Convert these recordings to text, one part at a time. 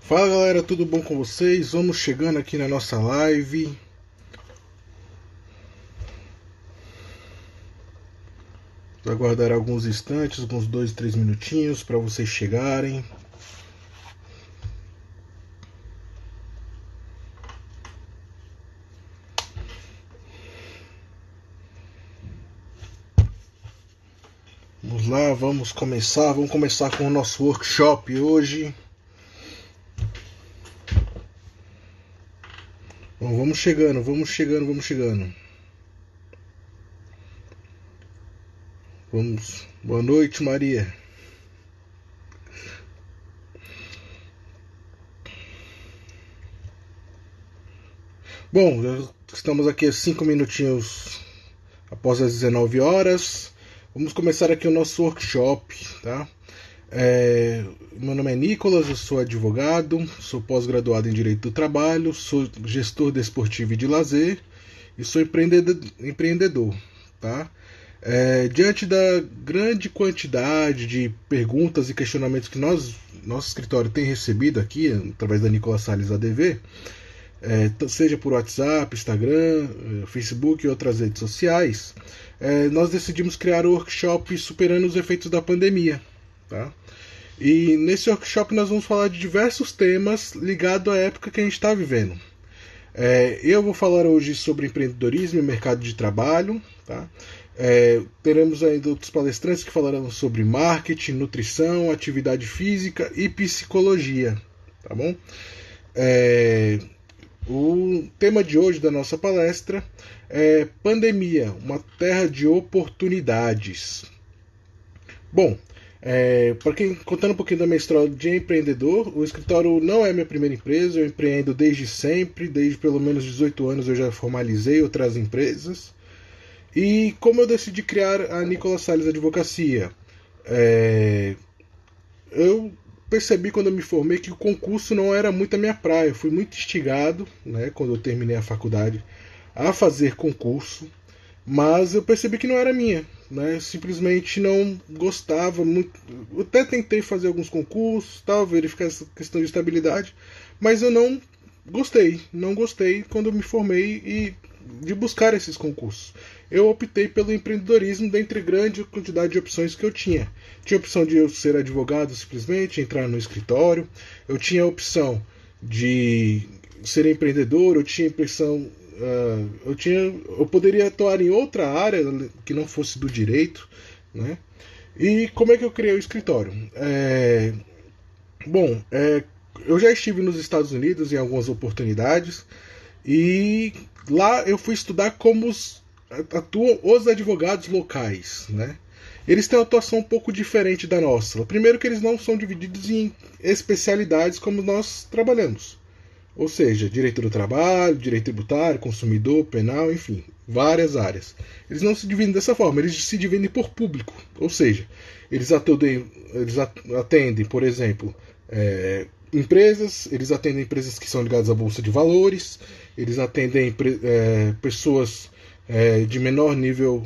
Fala galera, tudo bom com vocês? Vamos chegando aqui na nossa live. Vou aguardar alguns instantes, uns 2, 3 minutinhos para vocês chegarem. Vamos lá, vamos começar com o nosso workshop hoje. Bom, vamos chegando. Vamos. Boa noite, Maria. Bom, já estamos aqui a 5 minutinhos após as 19 horas. Vamos começar aqui o nosso workshop, tá? Meu nome é Nicolas, eu sou advogado, sou pós-graduado em Direito do Trabalho, sou gestor desportivo e de lazer e sou empreendedor, tá? Diante da grande quantidade de perguntas e questionamentos que nosso escritório tem recebido aqui, através da Nicolas Salles ADV, seja por WhatsApp, Instagram, Facebook e outras redes sociais, nós decidimos criar o workshop Superando os Efeitos da Pandemia. Tá? E nesse workshop nós vamos falar de diversos temas ligados à época que a gente está vivendo. Eu vou falar hoje sobre empreendedorismo e mercado de trabalho. Tá? Teremos ainda outros palestrantes que falarão sobre marketing, nutrição, atividade física e psicologia. Tá bom? O tema de hoje da nossa palestra é Pandemia, uma terra de oportunidades. Bom, contando um pouquinho da minha história de empreendedor, o escritório não é minha primeira empresa, eu empreendo desde sempre, desde pelo menos 18 anos eu já formalizei outras empresas. E como eu decidi criar a Nicolas Salles Advocacia? Eu percebi quando eu me formei que o concurso não era muito a minha praia. Eu fui muito instigado, né, quando eu terminei a faculdade, a fazer concurso, mas eu percebi que não era minha, né? Eu simplesmente não gostava muito. Eu até tentei fazer alguns concursos, tal, verificar essa questão de estabilidade, mas eu não gostei quando eu me formei e de buscar esses concursos. Eu optei pelo empreendedorismo dentre grande quantidade de opções que eu tinha. Tinha a opção de eu ser advogado simplesmente, entrar no escritório. Eu tinha a opção de ser empreendedor. Eu tinha a impressão eu poderia atuar em outra área que não fosse do direito, né? E como é que eu criei o escritório? Eu já estive nos Estados Unidos em algumas oportunidades e lá eu fui estudar como atuam os advogados locais, né? Eles têm uma atuação um pouco diferente da nossa. Primeiro que eles não são divididos em especialidades como nós trabalhamos. Ou seja, direito do trabalho, direito tributário, consumidor, penal, enfim, várias áreas. Eles não se dividem dessa forma, eles se dividem por público. Ou seja, eles atendem, por exemplo, eles atendem empresas que são ligadas à Bolsa de Valores, eles atendem pessoas de menor nível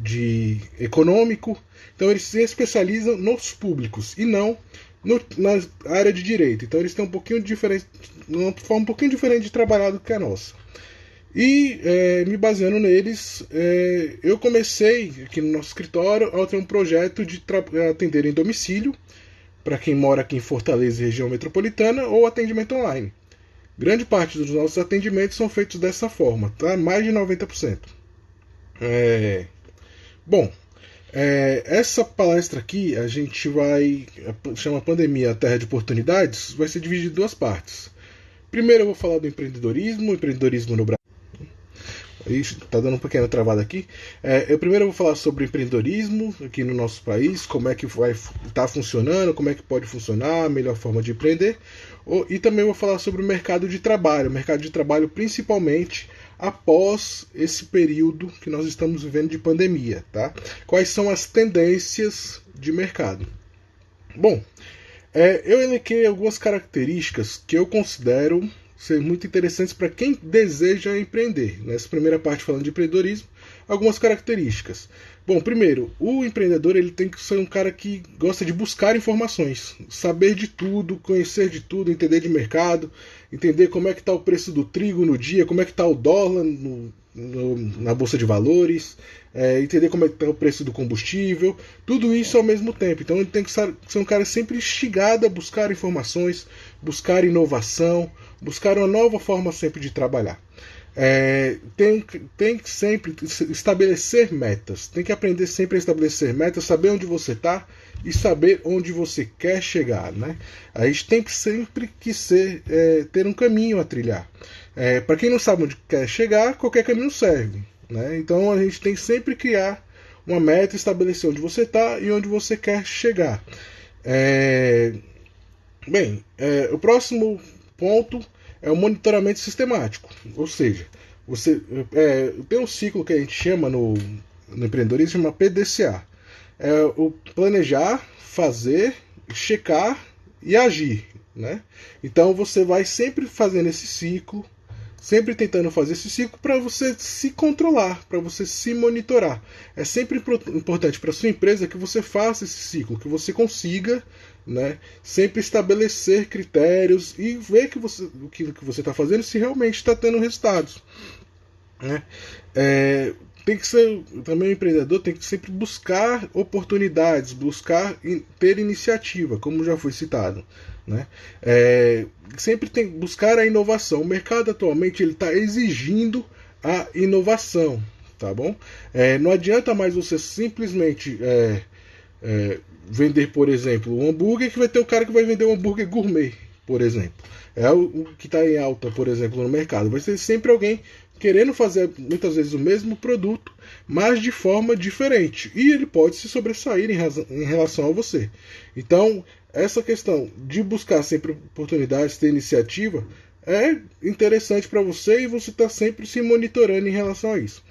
de econômico. Então eles se especializam nos públicos e não na área de direito. Então eles têm uma forma um pouquinho diferente de trabalhar do que a nossa. E me baseando neles, eu comecei aqui no nosso escritório a ter um projeto de atender em domicílio para quem mora aqui em Fortaleza e região metropolitana, ou atendimento online. Grande parte dos nossos atendimentos são feitos dessa forma, tá? Mais de 90%. Essa palestra aqui a gente chama Pandemia, a Terra de Oportunidades, vai ser dividida em duas partes. Primeiro eu vou falar do empreendedorismo no Brasil. Está dando um pequeno travado aqui. Primeiro eu vou falar sobre empreendedorismo aqui no nosso país, como é que vai estar funcionando, como é que pode funcionar, a melhor forma de empreender. E também vou falar sobre o mercado de trabalho principalmente após esse período que nós estamos vivendo de pandemia, tá? Quais são as tendências de mercado? Bom, eu elenquei algumas características que eu considero ser muito interessantes para quem deseja empreender. Nessa primeira parte falando de empreendedorismo, algumas características. Bom, primeiro, o empreendedor ele tem que ser um cara que gosta de buscar informações, saber de tudo, conhecer de tudo, entender de mercado, entender como é que está o preço do trigo no dia, como é que está o dólar na bolsa de valores, entender como é que está o preço do combustível, tudo isso ao mesmo tempo. Então ele tem que ser um cara sempre instigado a buscar informações, buscar inovação, buscar uma nova forma sempre de trabalhar. Tem que sempre estabelecer metas, tem que aprender sempre a estabelecer metas, saber onde você está e saber onde você quer chegar, né? A gente tem que sempre ter um caminho a trilhar. Para quem não sabe onde quer chegar, qualquer caminho serve, né? Então a gente tem que sempre criar uma meta, estabelecer onde você está e onde você quer chegar. O próximo ponto é o monitoramento sistemático, ou seja, tem um ciclo que a gente chama no empreendedorismo, chama PDCA. É o planejar, fazer, checar e agir, né? Então você vai sempre fazendo esse ciclo, sempre tentando fazer esse ciclo para você se controlar, para você se monitorar. É sempre importante para sua empresa que você faça esse ciclo, que você consiga, né, sempre estabelecer critérios e ver que o que você está fazendo se realmente está tendo resultados, né? Tem que ser também o empreendedor tem que sempre buscar oportunidades, buscar ter iniciativa, como já foi citado, né? Sempre tem que buscar a inovação. O mercado atualmente ele está exigindo a inovação, tá bom? Não adianta mais você simplesmente vender, por exemplo, um hambúrguer, que vai ter o cara que vai vender um hambúrguer gourmet, por exemplo. É o que está em alta, por exemplo, no mercado. Vai ser sempre alguém querendo fazer muitas vezes o mesmo produto, mas de forma diferente. E ele pode se sobressair em relação a você. Então, essa questão de buscar sempre oportunidades, ter iniciativa, é interessante para você e você está sempre se monitorando em relação a isso.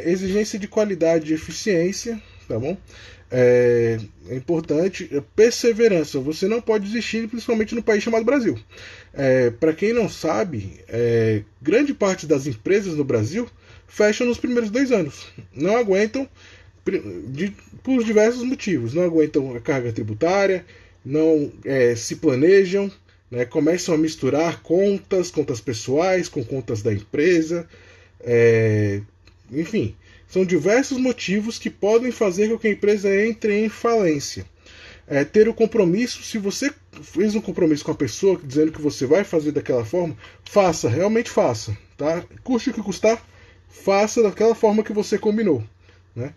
Exigência de qualidade e eficiência, tá bom? É importante, perseverança. Você não pode desistir, principalmente no país chamado Brasil. Para quem não sabe, grande parte das empresas no Brasil fecham nos primeiros 2 anos. Não aguentam, por diversos motivos. Não aguentam a carga tributária, não se planejam, né, começam a misturar contas pessoais com contas da empresa. Enfim, são diversos motivos que podem fazer com que a empresa entre em falência. Ter o compromisso, se você fez um compromisso com a pessoa dizendo que você vai fazer daquela forma, faça, realmente faça, tá? Custe o que custar, faça daquela forma que você combinou, né?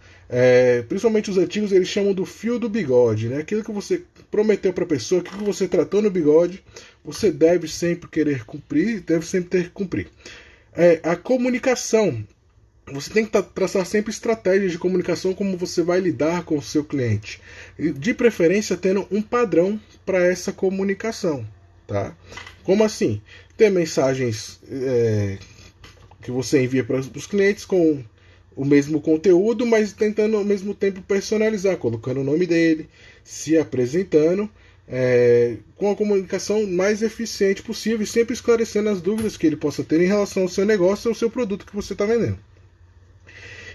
Principalmente os antigos, eles chamam do fio do bigode, né? Aquilo que você prometeu para a pessoa, aquilo que você tratou no bigode, você deve sempre querer cumprir, deve sempre ter que cumprir. A comunicação. Você tem que traçar sempre estratégias de comunicação, como você vai lidar com o seu cliente. De preferência, tendo um padrão para essa comunicação. Tá? Como assim? Ter mensagens que você envia para os clientes com o mesmo conteúdo, mas tentando ao mesmo tempo personalizar, colocando o nome dele, se apresentando, com a comunicação mais eficiente possível e sempre esclarecendo as dúvidas que ele possa ter em relação ao seu negócio ou ao seu produto que você está vendendo.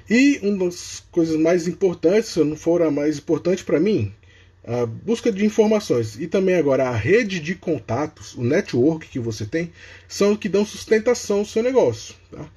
E uma das coisas mais importantes, se não for a mais importante para mim, a busca de informações e também agora a rede de contatos, o network que você tem, são o que dão sustentação ao seu negócio. Tá?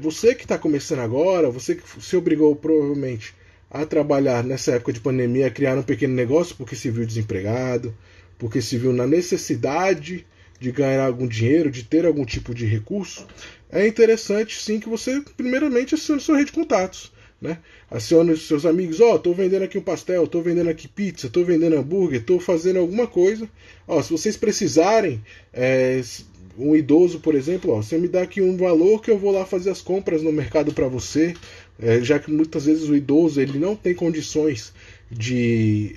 Você que está começando agora, você que se obrigou provavelmente a trabalhar nessa época de pandemia, a criar um pequeno negócio porque se viu desempregado, porque se viu na necessidade de ganhar algum dinheiro, de ter algum tipo de recurso, é interessante sim que você primeiramente acione sua rede de contatos, né? Acione os seus amigos, estou vendendo aqui um pastel, estou vendendo aqui pizza, estou vendendo hambúrguer, estou fazendo alguma coisa. Se vocês precisarem, um idoso, por exemplo, você me dá aqui um valor que eu vou lá fazer as compras no mercado para você, já que muitas vezes o idoso ele não tem condições de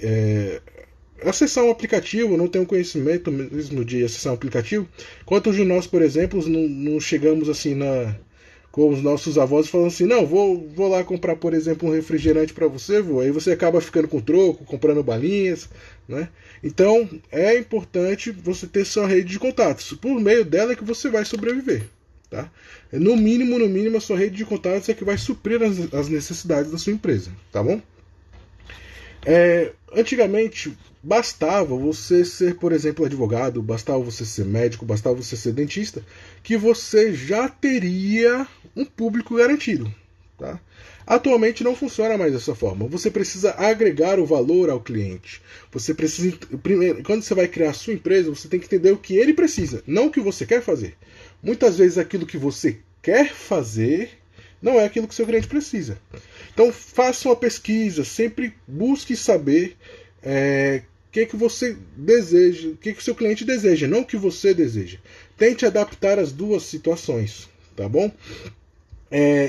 acessar um aplicativo, não tem um conhecimento mesmo de acessar um aplicativo. Quantos de nós, por exemplo, não chegamos assim com os nossos avós falando assim, não, vou lá comprar, por exemplo, um refrigerante para você, vô. Aí você acaba ficando com troco, comprando balinhas, né? Então é importante você ter sua rede de contatos. Por meio dela é que você vai sobreviver. Tá? No mínimo, a sua rede de contatos é que vai suprir as necessidades da sua empresa. Tá bom? Antigamente, bastava você ser, por exemplo, advogado, bastava você ser médico, bastava você ser dentista, que você já teria um público garantido. Tá? Atualmente não funciona mais dessa forma. Você precisa agregar o valor ao cliente. Você precisa, primeiro, quando você vai criar a sua empresa, você tem que entender o que ele precisa, não o que você quer fazer. Muitas vezes aquilo que você quer fazer não é aquilo que seu cliente precisa. Então faça uma pesquisa, sempre busque saber o que você deseja, o que o seu cliente deseja, não o que você deseja. Tente adaptar as duas situações, tá bom?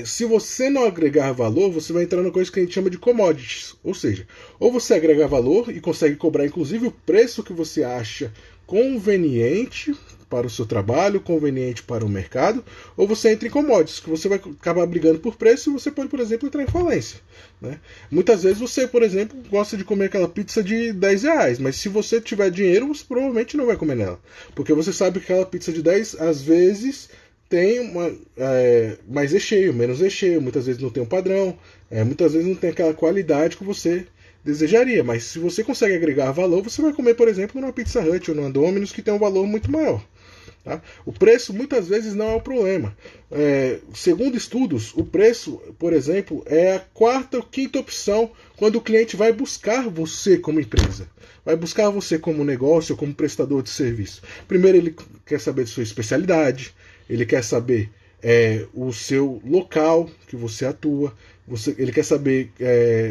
Se você não agregar valor, você vai entrar numa coisa que a gente chama de commodities. Ou seja, ou você agrega valor e consegue cobrar inclusive o preço que você acha conveniente para o seu trabalho, conveniente para o mercado, ou você entra em commodities, que você vai acabar brigando por preço e você pode, por exemplo, entrar em falência. Né? Muitas vezes você, por exemplo, gosta de comer aquela pizza de R$10, mas se você tiver dinheiro, você provavelmente não vai comer nela. Porque você sabe que aquela pizza de 10, às vezes, tem mais recheio, menos recheio, muitas vezes não tem um padrão, muitas vezes não tem aquela qualidade que você desejaria, mas se você consegue agregar valor, você vai comer, por exemplo, numa Pizza Hut ou numa Domino's que tem um valor muito maior. Tá? O preço muitas vezes não é o problema. Segundo estudos, o preço, por exemplo, é a quarta ou quinta opção quando o cliente vai buscar você como empresa, vai buscar você como negócio, como prestador de serviço. Primeiro ele quer saber de sua especialidade, ele quer saber o seu local que você atua, ele quer saber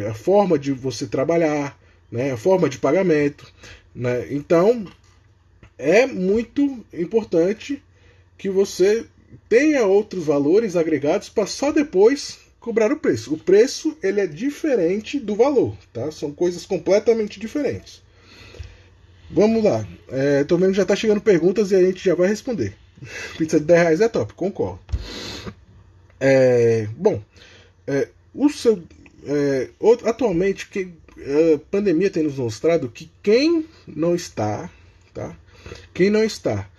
a forma de você trabalhar, né, a forma de pagamento. Né? Então, é muito importante que você tenha outros valores agregados para só depois cobrar o preço. O preço ele é diferente do valor, tá? São coisas completamente diferentes. Vamos lá. Tô vendo que já está chegando perguntas e a gente já vai responder. Pizza de R$10 é top, concordo. Bom, atualmente a pandemia tem nos mostrado que quem não está, tá? Quem não está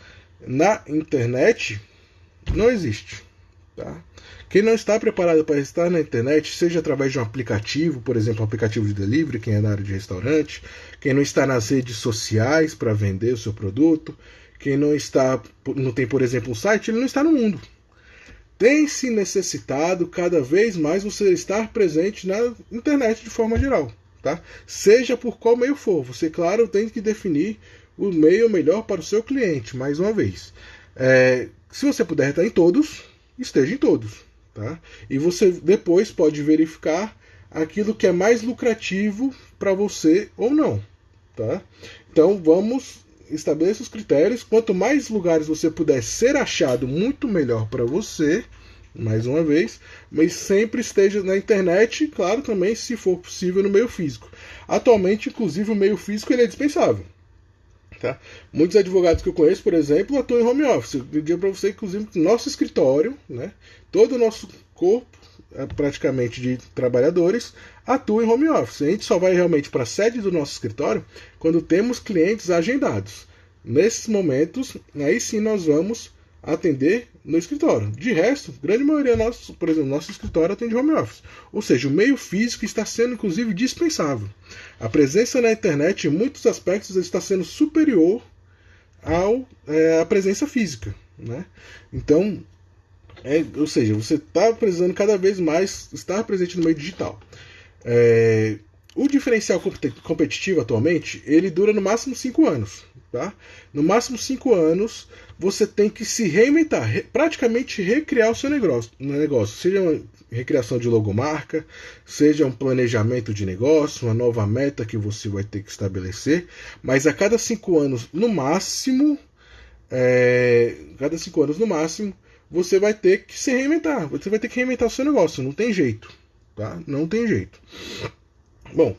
na internet não existe. Tá? Quem não está preparado para estar na internet, seja através de um aplicativo, por exemplo, um aplicativo de delivery, quem é na área de restaurante, quem não está nas redes sociais para vender o seu produto, quem não tem, por exemplo, um site, ele não está no mundo. Tem se necessitado cada vez mais você estar presente na internet de forma geral. Tá? Seja por qual meio for. Você, claro, tem que definir o meio melhor para o seu cliente, mais uma vez. Se você puder estar em todos, esteja em todos. Tá? E você depois pode verificar aquilo que é mais lucrativo para você ou não. Tá? Então vamos estabelecer os critérios. Quanto mais lugares você puder ser achado, muito melhor para você. Mais uma vez, mas sempre esteja na internet, claro, também, se for possível, no meio físico. Atualmente, inclusive, o meio físico ele é dispensável. Tá? Muitos advogados que eu conheço, por exemplo, atuam em home office. Eu digo para você, inclusive, nosso escritório, né, todo o nosso corpo, praticamente de trabalhadores, atua em home office. A gente só vai realmente para a sede do nosso escritório quando temos clientes agendados. Nesses momentos, aí sim nós vamos atender no escritório. De resto, grande maioria nosso, por exemplo, nosso escritório atende home office. Ou seja, o meio físico está sendo inclusive dispensável. A presença na internet, em muitos aspectos, está sendo superior à presença física. Né? Então, ou seja, você está precisando cada vez mais estar presente no meio digital. O diferencial competitivo atualmente, ele dura no máximo 5 anos. Tá? No máximo 5 anos, você tem que se reinventar, praticamente recriar o seu negócio. Seja uma recriação de logomarca, seja um planejamento de negócio, uma nova meta que você vai ter que estabelecer. Mas a cada 5 anos, no máximo, você vai ter que se reinventar. Você vai ter que reinventar o seu negócio. Não tem jeito. Tá? Não tem jeito. Bom,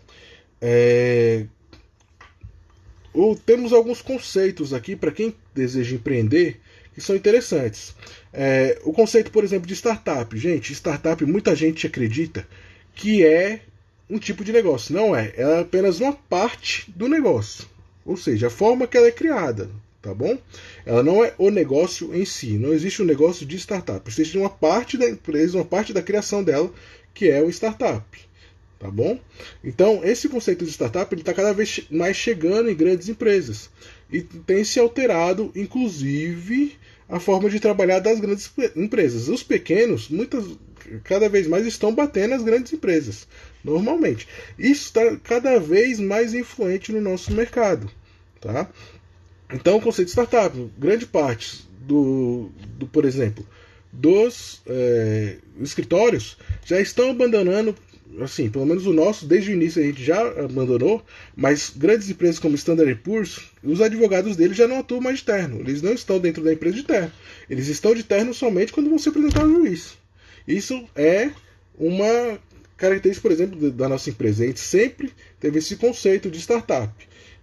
temos alguns conceitos aqui para quem deseja empreender que são interessantes. O conceito, por exemplo, de startup. Gente, startup, muita gente acredita que é um tipo de negócio. Não é. Ela é apenas uma parte do negócio. Ou seja, a forma que ela é criada. Tá bom? Ela não é o negócio em si. Não existe um negócio de startup. Existe uma parte da empresa, uma parte da criação dela, que é o startup. Tá bom? Então, esse conceito de startup está cada vez mais chegando em grandes empresas. E tem se alterado, inclusive, a forma de trabalhar das grandes empresas. Os pequenos, cada vez mais estão batendo as grandes empresas, normalmente. Isso está cada vez mais influente no nosso mercado. Tá? Então, o conceito de startup, grande parte por exemplo, dos escritórios já estão abandonando, assim, pelo menos o nosso, desde o início a gente já abandonou, mas grandes empresas como Standard & Poor's, os advogados deles já não atuam mais de terno, eles não estão dentro da empresa de terno, eles estão de terno somente quando vão se apresentar ao juiz. Isso é uma característica, por exemplo, da nossa empresa. A gente sempre teve esse conceito de startup.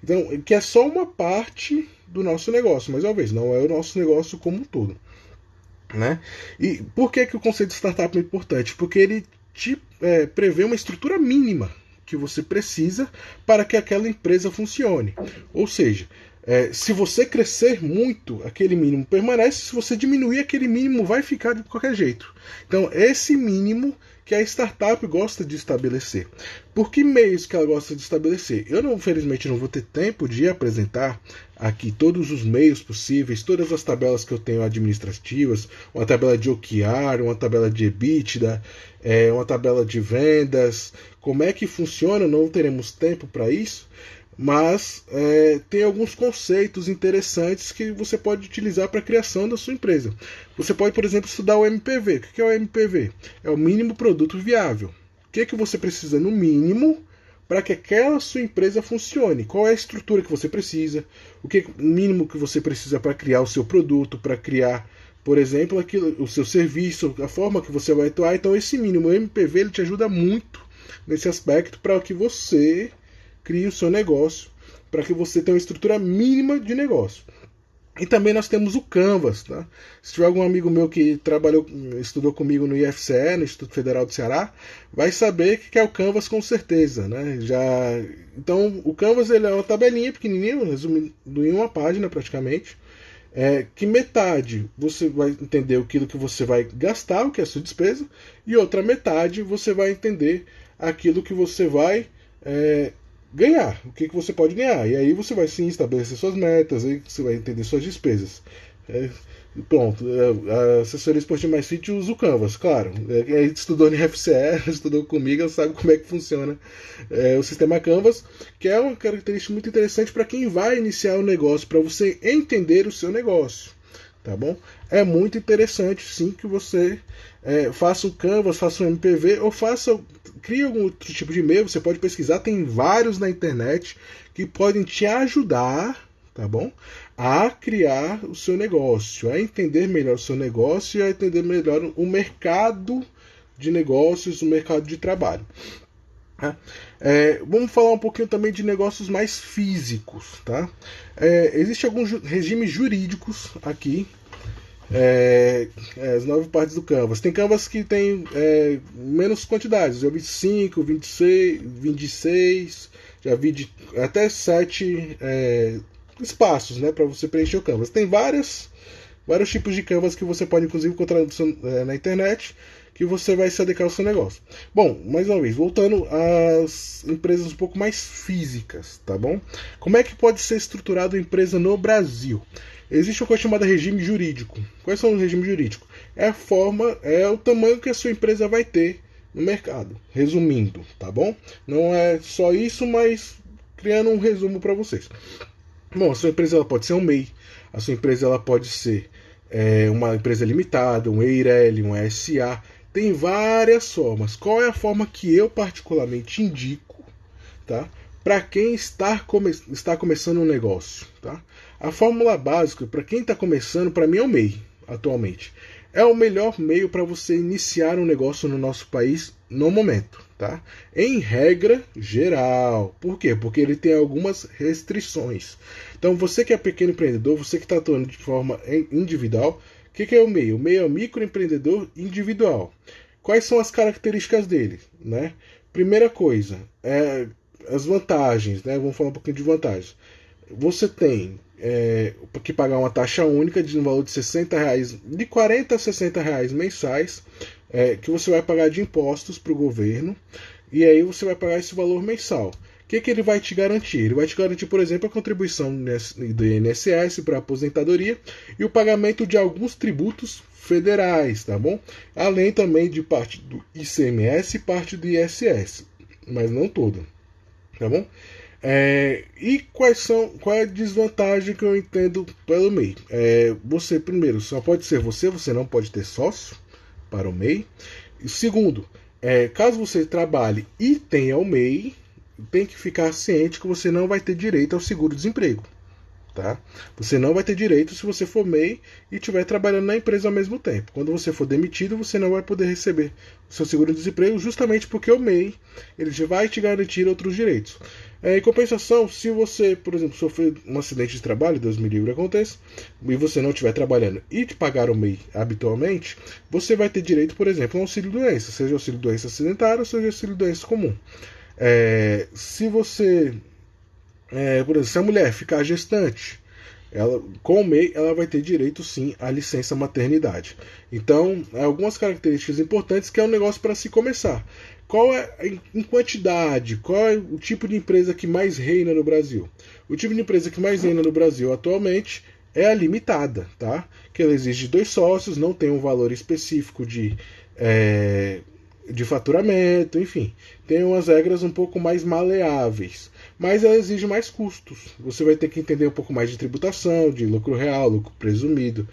Então, que é só uma parte do nosso negócio, mas talvez não é o nosso negócio como um todo. Né? E por que o conceito de startup é importante? Porque ele prevê uma estrutura mínima que você precisa para que aquela empresa funcione. Ou seja, se você crescer muito, aquele mínimo permanece. Se você diminuir, aquele mínimo vai ficar de qualquer jeito. Então, esse mínimo que a startup gosta de estabelecer. Por que meios que ela gosta de estabelecer? Eu, infelizmente, não vou ter tempo de apresentar aqui todos os meios possíveis, todas as tabelas que eu tenho administrativas, uma tabela de OKR, uma tabela de EBITDA, uma tabela de vendas, como é que funciona, não teremos tempo para isso, mas tem alguns conceitos interessantes que você pode utilizar para a criação da sua empresa. Você pode, por exemplo, estudar o MPV. O que é o MPV? É o mínimo produto viável. O que você precisa, no mínimo, para que aquela sua empresa funcione? Qual é a estrutura que você precisa? O mínimo que você precisa para criar o seu produto, para criar, por exemplo, o seu serviço, a forma que você vai atuar. Então, esse mínimo, o MPV, ele te ajuda muito nesse aspecto para que você crie o seu negócio, para que você tenha uma estrutura mínima de negócio. E também nós temos o Canvas. Tá? Se tiver algum amigo meu que estudou comigo no IFCE, no Instituto Federal do Ceará, vai saber o que é o Canvas com certeza. Né? Então, o Canvas ele é uma tabelinha pequenininha, resumindo em uma página praticamente, que metade você vai entender aquilo que você vai gastar, o que é a sua despesa, e outra metade você vai entender aquilo que você vai ganhar, o que você pode ganhar. E aí você vai sim estabelecer suas metas, aí você vai entender suas despesas. Pronto, a assessoria esportiva mais fit usa o Canvas, claro. A gente estudou no IFCE, estudou comigo, sabe como é que funciona o sistema Canvas, que é uma característica muito interessante para quem vai iniciar o negócio, para você entender o seu negócio. Tá bom? É muito interessante sim que você faça um Canvas, faça um MPV ou crie algum outro tipo de e-mail. Você pode pesquisar, tem vários na internet que podem te ajudar, tá bom? A criar o seu negócio, a entender melhor o seu negócio e a entender melhor o mercado de negócios, o mercado de trabalho. Vamos falar um pouquinho também de negócios mais físicos, tá? Existem alguns regimes jurídicos aqui, as 9 partes do Canvas. Tem Canvas que tem menos quantidades, já vi 5, 26, já vi até 7 espaços, né, para você preencher o Canvas. Tem vários tipos de Canvas que você pode inclusive encontrar na internet, que você vai se adequar ao seu negócio. Bom, mais uma vez, voltando às empresas um pouco mais físicas, tá bom? Como é que pode ser estruturada uma empresa no Brasil? Existe uma coisa chamada regime jurídico. Quais são os regimes jurídicos? É o tamanho que a sua empresa vai ter no mercado. Resumindo, tá bom? Não é só isso, mas criando um resumo para vocês. Bom, a sua empresa ela pode ser um MEI, a sua empresa ela pode ser uma empresa limitada, um EIRELI, um SA. Tem várias formas. Qual é a forma que eu particularmente indico, tá? Para quem está começando um negócio, tá? A fórmula básica para quem está começando, para mim é o MEI atualmente. É o melhor meio para você iniciar um negócio no nosso país no momento, tá? Em regra geral. Por quê? Porque ele tem algumas restrições. Então, você que é pequeno empreendedor, você que está atuando de forma individual, que é o MEI? O MEI é o microempreendedor individual. Quais são as características dele, né? Primeira coisa, as vantagens, né? Vamos falar um pouquinho de vantagens. Você tem que pagar uma taxa única de um valor de R$60, de 40 a R$60 mensais, que você vai pagar de impostos para o governo, e aí você vai pagar esse valor mensal. O que ele vai te garantir? Ele vai te garantir, por exemplo, a contribuição do INSS para a aposentadoria e o pagamento de alguns tributos federais, tá bom? Além também de parte do ICMS e parte do ISS, mas não todo, tá bom? E qual é a desvantagem que eu entendo pelo MEI? Você, primeiro, só pode ser você não pode ter sócio para o MEI. E segundo, caso você trabalhe e tenha o MEI, tem que ficar ciente que você não vai ter direito ao seguro-desemprego. Tá? Você não vai ter direito se você for MEI e estiver trabalhando na empresa ao mesmo tempo. Quando você for demitido, você não vai poder receber o seu seguro-desemprego, justamente porque o MEI ele já vai te garantir outros direitos. Em compensação, se você, por exemplo, sofrer um acidente de trabalho, Deus me livre aconteça, e você não estiver trabalhando e te pagar o MEI habitualmente, você vai ter direito, por exemplo, a um auxílio-doença, seja auxílio-doença acidentário, seja auxílio-doença comum. Se você por exemplo, se a mulher ficar gestante, com o MEI ela vai ter direito sim à licença maternidade. Então, algumas características importantes que é um negócio para se começar. Qual é, em quantidade, qual é o tipo de empresa que mais reina no Brasil? O tipo de empresa que mais reina no Brasil atualmente é a limitada, tá? Que ela exige 2 sócios, não tem um valor específico de faturamento, enfim, tem umas regras um pouco mais maleáveis, mas ela exige mais custos. Você vai ter que entender um pouco mais de tributação, de lucro real, lucro presumido,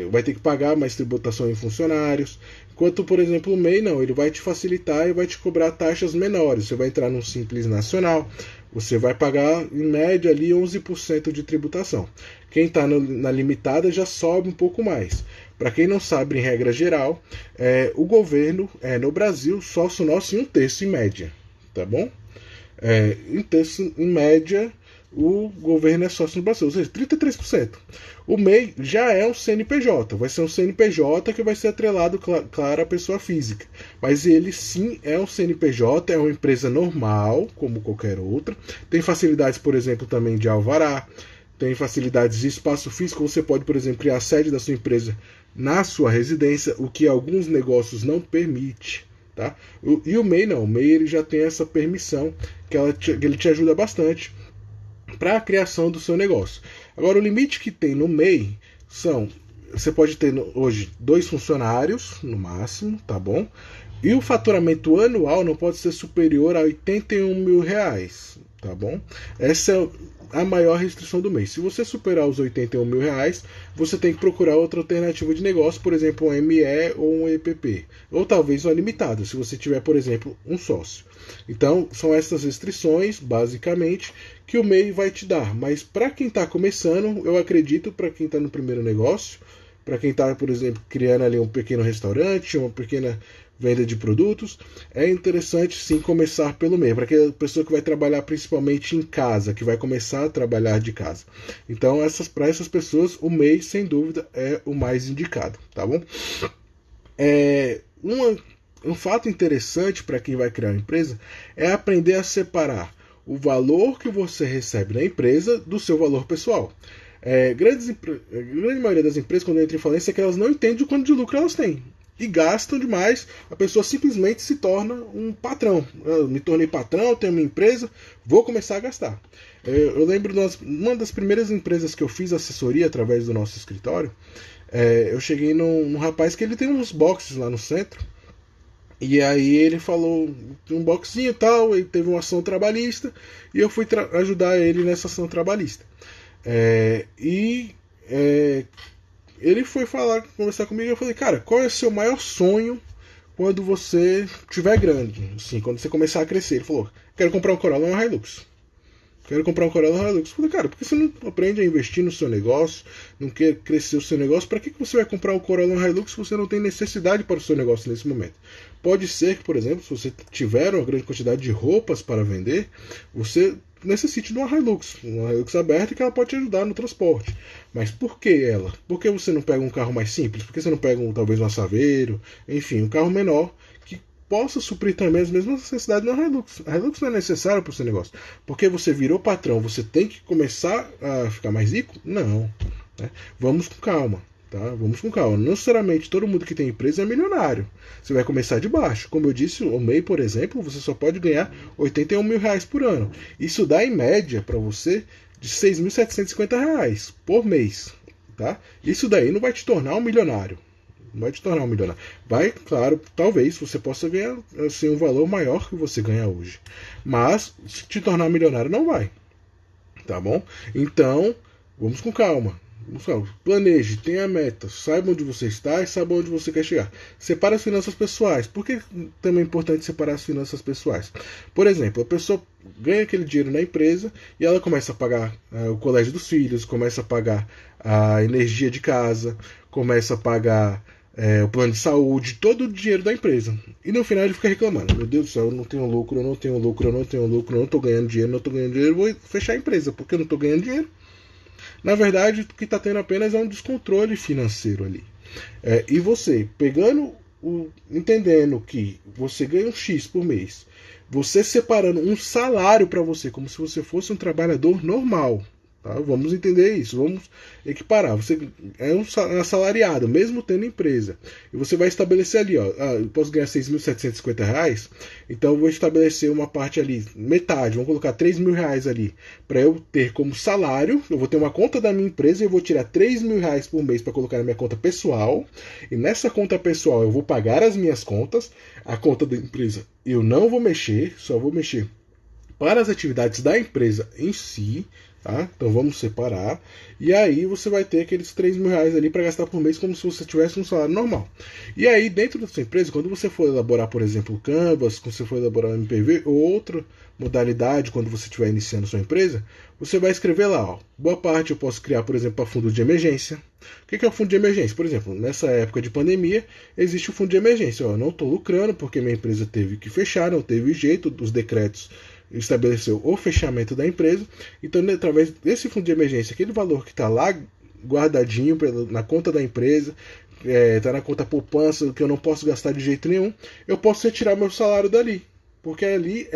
vai ter que pagar mais tributação em funcionários. Enquanto, por exemplo, o MEI não, ele vai te facilitar e vai te cobrar taxas menores. Você vai entrar num Simples Nacional, você vai pagar em média ali 11% de tributação. Quem está na limitada já sobe um pouco mais. Para quem não sabe, em regra geral, o governo no Brasil sócio nosso em 1/3 em média, tá bom? Em média, o governo é sócio no Brasil, ou seja, 33%. O MEI já é um CNPJ, vai ser um CNPJ que vai ser atrelado, claro, à pessoa física. Mas ele sim é um CNPJ, é uma empresa normal, como qualquer outra. Tem facilidades, por exemplo, também de alvará, tem facilidades de espaço físico. Você pode, por exemplo, criar a sede da sua empresa na sua residência, o que alguns negócios não permite. Tá? E o MEI não, o MEI ele já tem essa permissão que ele te ajuda bastante para a criação do seu negócio. Agora, o limite que tem no MEI você pode ter hoje 2 funcionários no máximo, tá bom? E o faturamento anual não pode ser superior a R$81.000, tá bom? Essa é a maior restrição do mês. Se você superar os R$81.000, você tem que procurar outra alternativa de negócio, por exemplo, um ME ou um EPP, ou talvez uma limitada, se você tiver, por exemplo, um sócio. Então, são essas restrições, basicamente, que o MEI vai te dar. Mas para quem está começando, eu acredito, para quem está no primeiro negócio, para quem está, por exemplo, criando ali um pequeno restaurante, uma pequena venda de produtos, é interessante sim começar pelo MEI, para aquela pessoa que vai trabalhar principalmente em casa, que vai começar a trabalhar de casa. Então, para essas pessoas, o MEI, sem dúvida, é o mais indicado, tá bom? Um fato interessante para quem vai criar uma empresa é aprender a separar o valor que você recebe na empresa do seu valor pessoal. A grande maioria das empresas, quando entra em falência, é que elas não entendem o quanto de lucro elas têm. E gastam demais, a pessoa simplesmente se torna um patrão. Eu me tornei patrão, tenho uma empresa, vou começar a gastar. Eu lembro de uma das primeiras empresas que eu fiz assessoria através do nosso escritório. Eu cheguei num rapaz que ele tem uns boxes lá no centro. E aí ele falou, um boxinho e tal, ele teve uma ação trabalhista, e eu fui ajudar ele nessa ação trabalhista. Ele foi conversar comigo, e eu falei, cara, qual é o seu maior sonho quando você tiver grande? Assim, quando você começar a crescer. Ele falou, quero comprar um Corolla e uma Hilux. Eu falei, cara, por que você não aprende a investir no seu negócio, não quer crescer o seu negócio? Para que você vai comprar um Corolla e um Hilux se você não tem necessidade para o seu negócio nesse momento? Pode ser que, por exemplo, se você tiver uma grande quantidade de roupas para vender, você necessite de uma Hilux aberta que ela pode te ajudar no transporte. Mas por que ela? Por que você não pega um carro mais simples? Por que você não pega talvez um Saveiro? Enfim, um carro menor que possa suprir também as mesmas necessidades da Hilux. A Hilux não é necessária para o seu negócio. Porque você virou patrão, você tem que começar a ficar mais rico? Não. Né? Vamos com calma. Tá? Vamos com calma. Não necessariamente todo mundo que tem empresa é milionário. Você vai começar de baixo. Como eu disse, o MEI, por exemplo, você só pode ganhar R$ 81 mil por ano. Isso dá em média para você de R$ 6.750 por mês. Tá? Isso daí não vai te tornar um milionário. Não vai te tornar um milionário. Vai, claro, talvez você possa ganhar assim, um valor maior que você ganha hoje. Mas te tornar um milionário não vai. Tá bom? Então, vamos com calma. Planeje, tenha meta, saiba onde você está e saiba onde você quer chegar. Separe as finanças pessoais. Por que também é importante separar as finanças pessoais? Por exemplo, a pessoa ganha aquele dinheiro na empresa e ela começa a pagar o colégio dos filhos, começa a pagar a energia de casa, começa a pagar o plano de saúde, todo o dinheiro da empresa. E no final ele fica reclamando: meu Deus do céu, eu não tenho lucro, eu não tenho lucro, eu não tenho lucro, eu não estou ganhando dinheiro, eu vou fechar a empresa porque eu não estou ganhando dinheiro. Na verdade, o que está tendo apenas é um descontrole financeiro ali. E você, entendendo que você ganha um X por mês, você separando um salário para você, como se você fosse um trabalhador normal. Tá? Vamos entender isso, vamos equiparar. Você é um assalariado, mesmo tendo empresa. E você vai estabelecer ali, eu posso ganhar R$ 6.750, então eu vou estabelecer uma parte ali, metade, vamos colocar R$ 3.000 ali, para eu ter como salário. Eu vou ter uma conta da minha empresa e eu vou tirar R$ 3.000 por mês para colocar na minha conta pessoal. E nessa conta pessoal eu vou pagar as minhas contas. A conta da empresa eu não vou mexer, só vou mexer para as atividades da empresa em si. Tá? Então vamos separar. E aí você vai ter aqueles R$ 3.000 ali para gastar por mês, como se você tivesse um salário normal. E aí, dentro da sua empresa, quando você for elaborar, por exemplo, o Canvas, quando você for elaborar o MPV ou outra modalidade, quando você estiver iniciando sua empresa, você vai escrever lá, boa parte eu posso criar, por exemplo, para fundo de emergência. O que é o fundo de emergência? Por exemplo, nessa época de pandemia, existe o fundo de emergência. Eu não estou lucrando porque minha empresa teve que fechar, não teve jeito, os decretos estabeleceu o fechamento da empresa. Então, através desse fundo de emergência, aquele valor que está lá guardadinho na conta da empresa, está na conta poupança, que eu não posso gastar de jeito nenhum, eu posso retirar meu salário dali, porque ali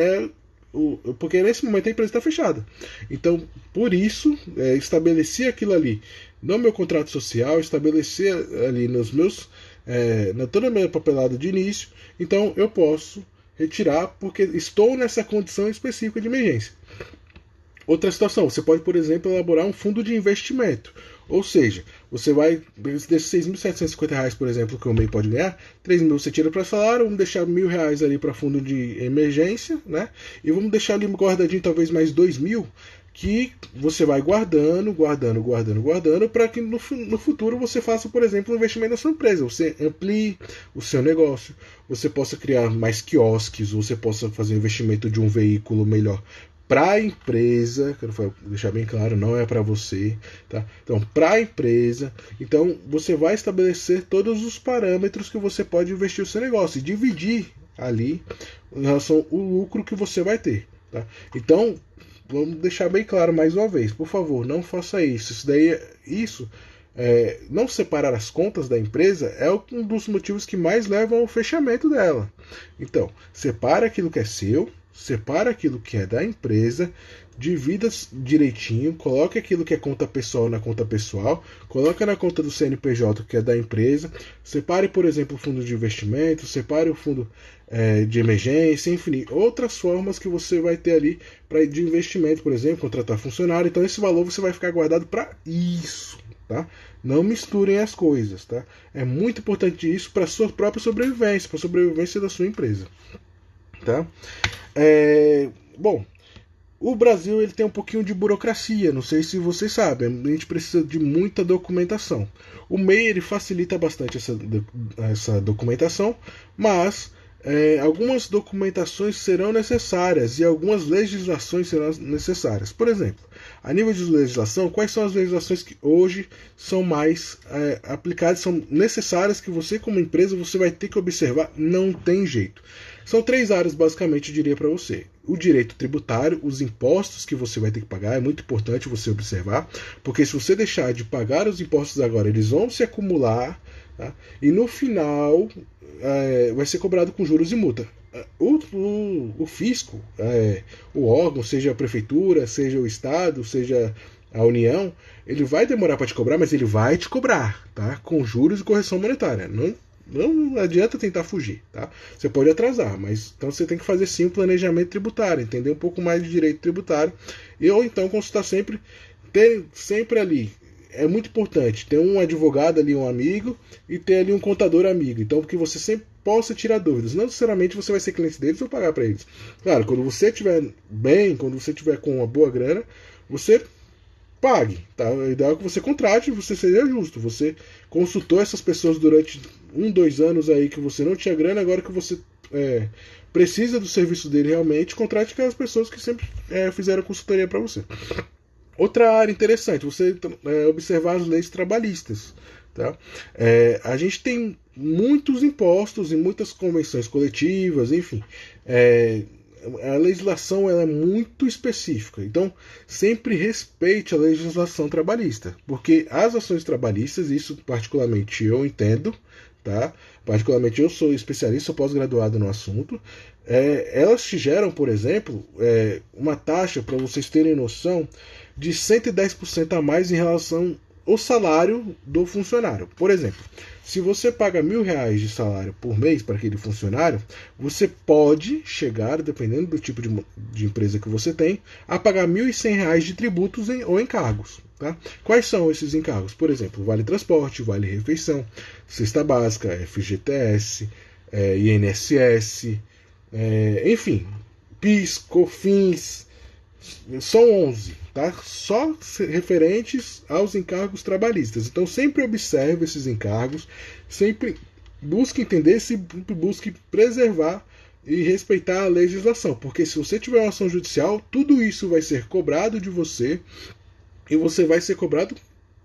porque nesse momento a empresa está fechada. Então, por isso, estabelecer aquilo ali no meu contrato social, estabelecer ali nos meus na toda a minha papelada de início, então eu posso retirar porque estou nessa condição específica de emergência. Outra situação, você pode, por exemplo, elaborar um fundo de investimento. Ou seja, você vai, desses R$ 6.750, por exemplo, que o MEI pode ganhar, R$ 3.000 você tira para salário, vamos deixar R$ 1.000 ali para fundo de emergência, né? E vamos deixar ali guardadinho talvez mais R$ 2.000, que você vai guardando, para que no futuro você faça, por exemplo, um investimento na sua empresa. Você amplie o seu negócio, você possa criar mais quiosques, você possa fazer um investimento de um veículo melhor para a empresa, quero deixar bem claro, não é para você, tá? Então, para a empresa, então você vai estabelecer todos os parâmetros que você pode investir o seu negócio e dividir ali em relação ao lucro que você vai ter, tá? Então, vamos deixar bem claro mais uma vez, por favor, não faça isso. Não separar as contas da empresa é um dos motivos que mais levam ao fechamento dela. Então, separa aquilo que é seu, separa aquilo que é da empresa, divida direitinho, coloque aquilo que é conta pessoal na conta pessoal, coloque na conta do CNPJ que é da empresa, separe, por exemplo, o fundo de investimento, separe o fundo de emergência, enfim, outras formas que você vai ter ali de investimento, por exemplo, contratar funcionário. Então esse valor você vai ficar guardado para isso. Tá? Não misturem as coisas. Tá? É muito importante isso para a sua própria sobrevivência, para a sobrevivência da sua empresa. Tá? Bom, o Brasil ele tem um pouquinho de burocracia, não sei se vocês sabem, a gente precisa de muita documentação. O MEI ele facilita bastante essa documentação, mas algumas documentações serão necessárias e algumas legislações serão necessárias. Por exemplo, a nível de legislação, quais são as legislações que hoje são mais aplicadas, são necessárias, que você como empresa você vai ter que observar? Não tem jeito. São 3 áreas basicamente, eu diria para você. O direito tributário, os impostos que você vai ter que pagar, é muito importante você observar, porque se você deixar de pagar os impostos agora, eles vão se acumular, tá? E no final vai ser cobrado com juros e multa. O fisco, o órgão, seja a prefeitura, seja o estado, seja a União, ele vai demorar para te cobrar, mas ele vai te cobrar, tá? Com juros e correção monetária. Não adianta tentar fugir, tá? Você pode atrasar, mas então você tem que fazer sim um planejamento tributário, entender um pouco mais de direito tributário, ou então consultar sempre, ter sempre ali. É muito importante ter um advogado ali, um amigo, e ter ali um contador amigo. Então, porque você sempre possa tirar dúvidas. Não necessariamente você vai ser cliente deles ou pagar para eles. Claro, quando você estiver bem, quando você estiver com uma boa grana, você pague, tá? O ideal é que você contrate, você seja justo. Você consultou essas pessoas durante 2 anos aí que você não tinha grana, agora que você precisa do serviço dele realmente, contrate aquelas pessoas que sempre fizeram consultoria para você. Outra área interessante, você observar as leis trabalhistas. Tá? A gente tem muitos impostos e muitas convenções coletivas, enfim. A legislação ela é muito específica. Então, sempre respeite a legislação trabalhista. Porque as ações trabalhistas, isso particularmente eu entendo, tá? Particularmente eu sou especialista, sou pós-graduado no assunto. Elas te geram, por exemplo, uma taxa, para vocês terem noção, de 110% a mais em relação ao salário do funcionário. Por exemplo, se você paga R$1.000 de salário por mês para aquele funcionário, você pode chegar, dependendo do tipo de empresa que você tem, a pagar R$1.100 de tributos ou encargos. Tá? Quais são esses encargos? Por exemplo, vale transporte, vale refeição, cesta básica, FGTS, INSS, enfim, PIS, COFINS, são 11, tá? Só referentes aos encargos trabalhistas. Então sempre observe esses encargos, sempre busque entender, sempre busque preservar e respeitar a legislação, porque se você tiver uma ação judicial, tudo isso vai ser cobrado de você e você vai ser cobrado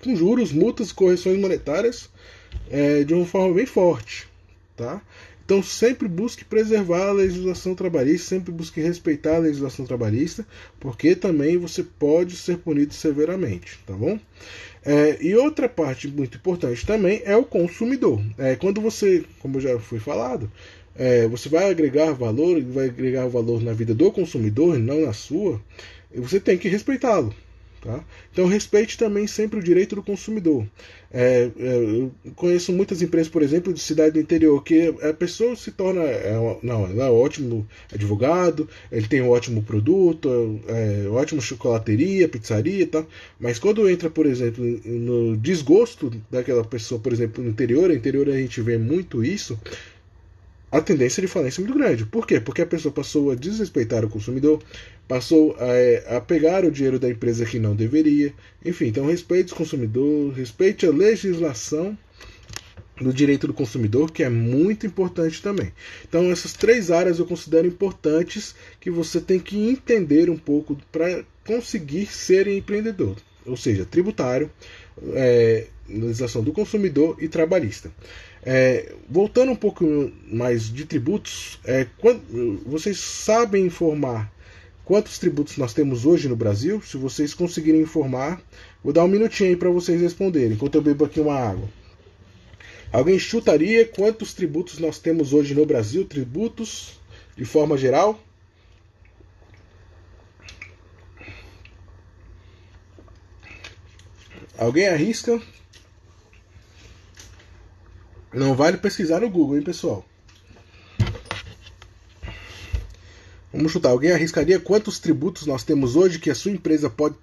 com juros, multas e correções monetárias de uma forma bem forte, tá? Então sempre busque preservar a legislação trabalhista, sempre busque respeitar a legislação trabalhista, porque também você pode ser punido severamente, tá bom? E outra parte muito importante também é o consumidor. Quando você, como já foi falado, você vai agregar valor na vida do consumidor e não na sua, você tem que respeitá-lo. Tá? Então respeite também sempre o direito do consumidor. Eu conheço muitas empresas, por exemplo, de cidade do interior, que a pessoa se torna. Não, ela é um ótimo advogado, ele tem um ótimo produto, ótima chocolateria, pizzaria e tal, mas quando entra, por exemplo, no desgosto daquela pessoa, por exemplo, no interior a gente vê muito isso. A tendência de falência é muito grande. Por quê? Porque a pessoa passou a desrespeitar o consumidor, passou a pegar o dinheiro da empresa que não deveria. Enfim, então respeite o consumidor, respeite a legislação do direito do consumidor, que é muito importante também. Então essas 3 áreas eu considero importantes que você tem que entender um pouco para conseguir ser empreendedor. Ou seja, tributário, legislação do consumidor e trabalhista. Voltando um pouco mais de tributos, vocês sabem informar quantos tributos nós temos hoje no Brasil? Se vocês conseguirem informar, vou dar um minutinho aí para vocês responderem, enquanto eu bebo aqui uma água. Alguém chutaria quantos tributos nós temos hoje no Brasil? Tributos, de forma geral? Alguém arrisca? Não vale pesquisar no Google, hein, pessoal? Vamos chutar. Alguém arriscaria quantos tributos nós temos hoje que a sua empresa pode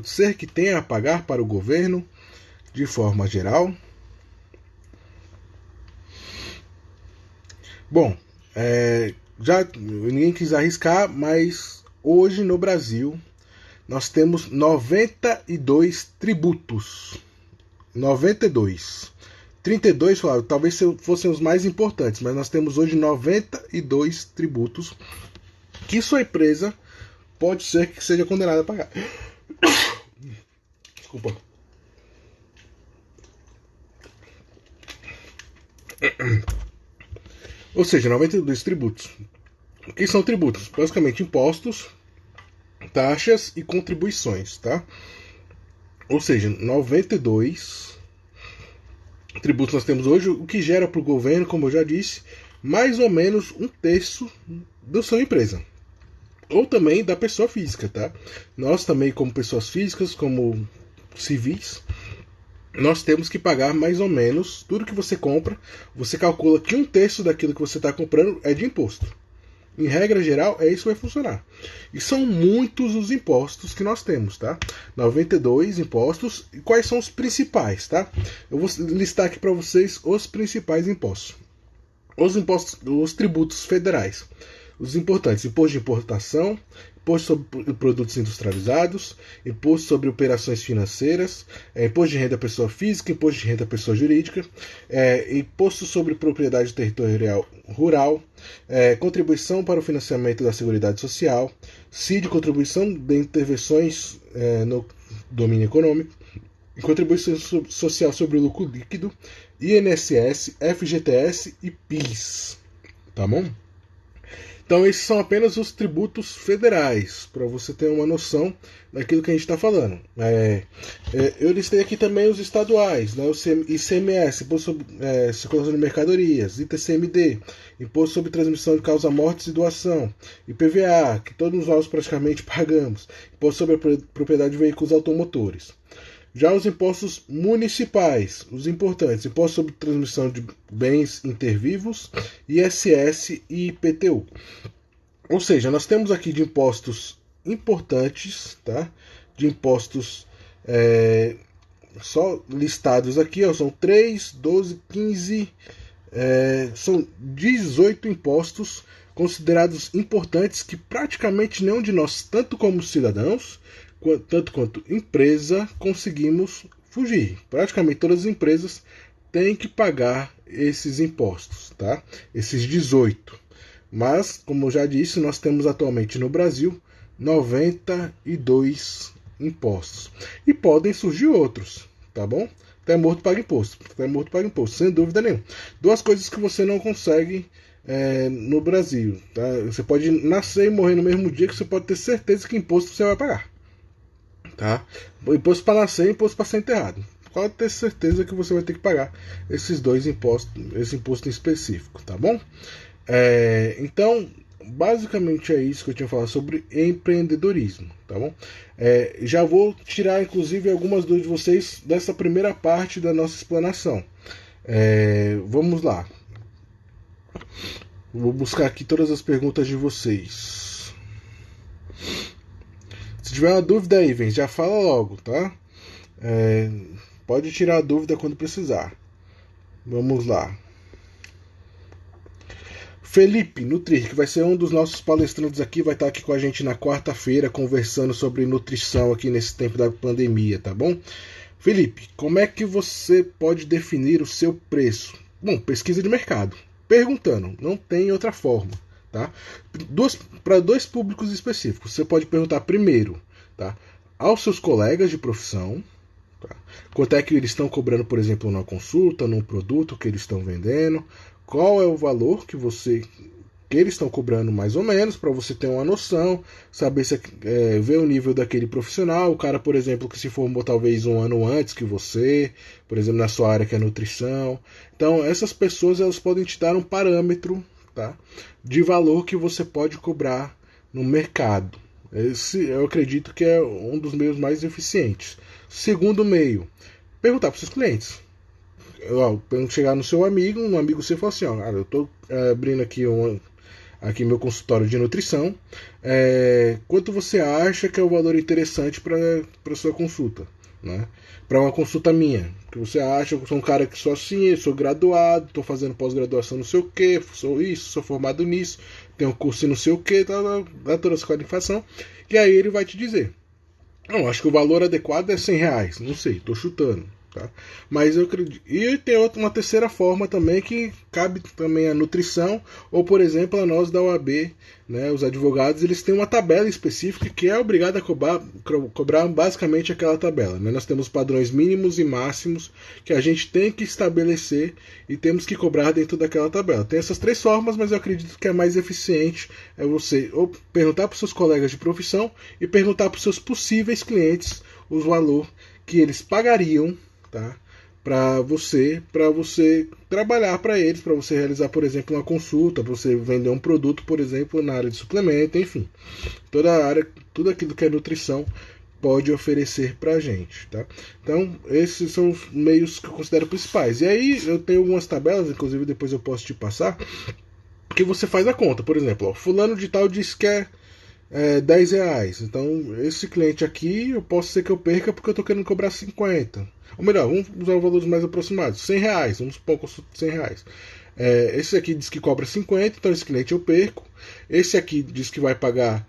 ser que tenha a pagar para o governo, de forma geral? Bom, já ninguém quis arriscar, mas hoje no Brasil nós temos 92 tributos. 92. 32, Flávio, talvez fossem os mais importantes, mas nós temos hoje 92 tributos que sua empresa pode ser que seja condenada a pagar. Desculpa. Ou seja, 92 tributos. O que são tributos? Basicamente impostos, taxas e contribuições, tá? Ou seja, 92 tributos nós temos hoje, o que gera para o governo, como eu já disse, mais ou menos 1/3 da sua empresa. Ou também da pessoa física, tá? Nós também, como pessoas físicas, como civis, nós temos que pagar mais ou menos tudo que você compra. Você calcula que 1/3 daquilo que você está comprando é de imposto. Em regra geral, é isso que vai funcionar. E são muitos os impostos que nós temos, tá? 92 impostos. E quais são os principais, tá? Eu vou listar aqui para vocês os principais impostos. Os tributos federais. Os importantes: imposto de importação, imposto sobre produtos industrializados, imposto sobre operações financeiras, imposto de renda pessoa física, imposto de renda pessoa jurídica, imposto sobre propriedade territorial rural, contribuição para o financiamento da Seguridade Social, CID, contribuição de intervenções no domínio econômico, contribuição social sobre o lucro líquido, INSS, FGTS e PIS. Tá bom? Então, esses são apenas os tributos federais, para você ter uma noção daquilo que a gente está falando. Eu listei aqui também os estaduais, né? O ICMS, Imposto sobre Circulação de Mercadorias, ITCMD, Imposto sobre Transmissão de Causa-Mortes e Doação, IPVA, que todos nós praticamente pagamos, Imposto sobre a Propriedade de Veículos Automotores. Já os impostos municipais, os importantes: Imposto sobre Transmissão de Bens Intervivos, ISS e IPTU. Ou seja, nós temos aqui de impostos importantes, tá? De impostos só listados aqui, ó, são 3, 12, 15, são 18 impostos considerados importantes que praticamente nenhum de nós, tanto como cidadãos, tanto quanto empresa, conseguimos fugir. Praticamente todas as empresas têm que pagar esses impostos, tá? Esses 18. Mas, como eu já disse, nós temos atualmente no Brasil 92 impostos. E podem surgir outros, tá bom? Até morto paga imposto. Até morto paga imposto, sem dúvida nenhuma. Duas coisas que você não consegue no Brasil, tá? Você pode nascer e morrer no mesmo dia, que você pode ter certeza que imposto você vai pagar. Tá? Imposto para nascer e imposto para ser enterrado. Pode ter certeza que você vai ter que pagar esses dois impostos, esse imposto em específico, tá bom? Então, basicamente é isso que eu tinha falado sobre empreendedorismo, tá bom? Já vou tirar, inclusive, algumas dúvidas de vocês dessa primeira parte da nossa explanação. Vamos lá. Vou buscar aqui todas as perguntas de vocês. Se tiver uma dúvida aí, vem, já fala logo, tá? Pode tirar a dúvida quando precisar. Vamos lá. Felipe Nutrir, que vai ser um dos nossos palestrantes aqui, vai estar aqui com a gente na quarta-feira, conversando sobre nutrição aqui nesse tempo da pandemia, tá bom? Felipe, como é que você pode definir o seu preço? Bom, pesquisa de mercado. Perguntando, não tem outra forma. Tá? Para dois públicos específicos. Você pode perguntar primeiro, tá, aos seus colegas de profissão, tá, quanto é que eles estão cobrando, por exemplo, numa consulta, num produto que eles estão vendendo, qual é o valor que eles estão cobrando mais ou menos, para você ter uma noção, saber se ver o nível daquele profissional, o cara, por exemplo, que se formou talvez um ano antes que você, por exemplo, na sua área que é nutrição. Então, essas pessoas, elas podem te dar um parâmetro, tá, de valor que você pode cobrar no mercado. Esse eu acredito que é um dos meios mais eficientes. Segundo meio, perguntar para os seus clientes. Chegar no seu amigo, um amigo seu, fala assim: ó, eu estou abrindo aqui meu consultório de nutrição, quanto você acha que é o valor interessante para sua consulta, né? Para uma consulta minha, que você acha? Eu sou um cara que sou assim, eu sou graduado, estou fazendo pós-graduação não sei o que, sou isso, sou formado nisso, tenho um curso não sei o que, dá toda essa qualificação, e aí ele vai te dizer: não, acho que o valor adequado é R$100, não sei, estou chutando, Tá? Mas eu acredito. E tem uma terceira forma também que cabe também a nutrição, ou por exemplo, a nós da OAB, né, os advogados, eles têm uma tabela específica que é obrigada a cobrar basicamente aquela tabela. Né? Nós temos padrões mínimos e máximos que a gente tem que estabelecer e temos que cobrar dentro daquela tabela. Tem essas três formas, mas eu acredito que a mais eficiente é você ou perguntar para os seus colegas de profissão e perguntar para os seus possíveis clientes o valor que eles pagariam, tá? Para você trabalhar para eles, para você realizar, por exemplo, uma consulta, para você vender um produto, por exemplo, na área de suplemento, enfim, toda a área, tudo aquilo que é nutrição pode oferecer para a gente, tá? Então esses são os meios que eu considero principais. E aí eu tenho algumas tabelas, inclusive depois eu posso te passar, que você faz a conta. Por exemplo, ó, fulano de tal disse que é 10 reais. Então, esse cliente aqui, eu posso ser que eu perca porque eu estou querendo cobrar 50. Ou melhor, vamos usar valores mais aproximados. 100 reais, vamos supor que eu sou 100 reais. Esse aqui diz que cobra 50, então esse cliente eu perco. Esse aqui diz que vai pagar